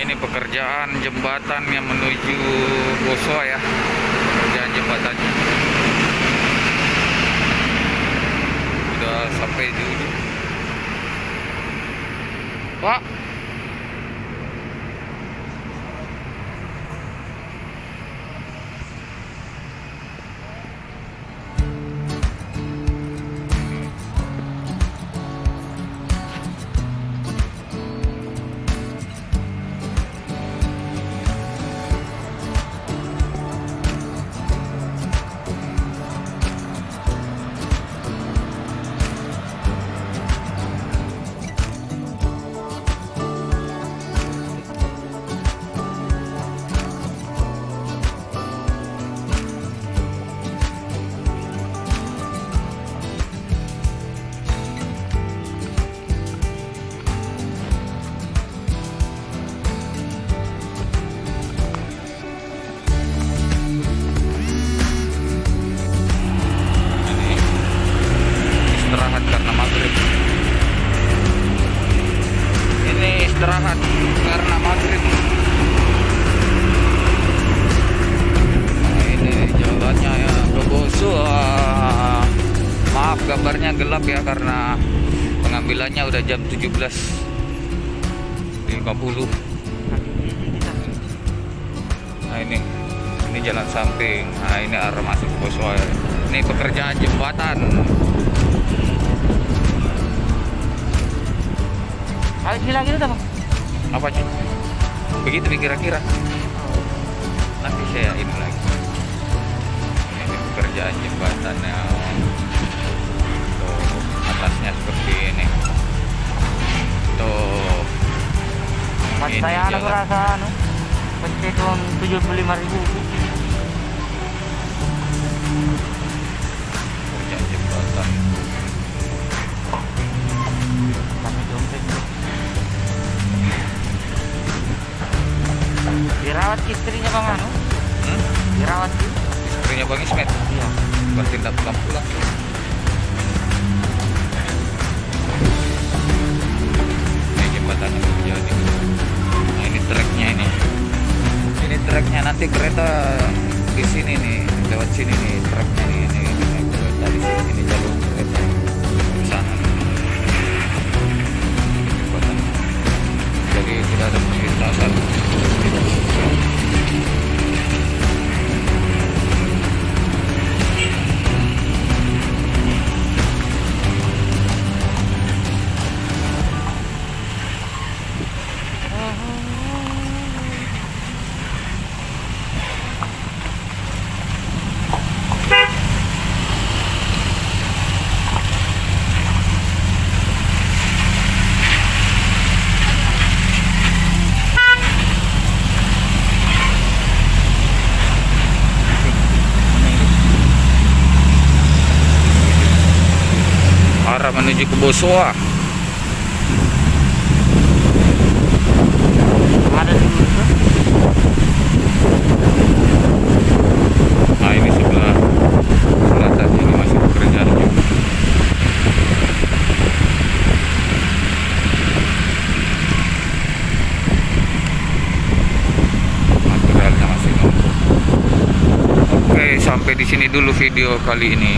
Ini pekerjaan jembatan yang menuju Bosowa ya. Pekerjaan jembatannya sudah sampai di ujung. Pak, istirahat karena maghrib. Ini istirahat karena maghrib. Nah, ini jalannya ya ke Bosowa. Maaf gambarnya gelap ya karena pengambilannya udah jam 17.50. Nah ini jalan samping. Nah ini arah masuk ke Bosowa ya. Ini pekerjaan jembatan. Ayo sini lagi udah bang. Apa sih? Begitu kira-kira. Nanti saya ini lagi. Ini pekerjaan jembatannya. Tuh atasnya seperti ini. Tuh. Pas Ini saya ada jalan. rasa pencet uang 75.000. Pekerjaan jembatan. Kami dompet. Dirawat istrinya bang anu. Dirawat Istrinya Bang Ismet. iya. Berarti tidak pulang-pulang. Ini jembatannya pekerjaan ini. Nah ini treknya ini. Ini treknya nanti kereta di sini nih, lewat sini nih treknya nih. Ini kereta di sini, ini jalur kereta ke sana. Jembatan. Jadi tidak ada perlintasan. Arah menuju ke Bosowa. Ada di situ. Nah ini sebelah selatan ini masih pekerjaan juga. Materialnya masih numpuk. Oke, sampai di sini dulu video kali ini.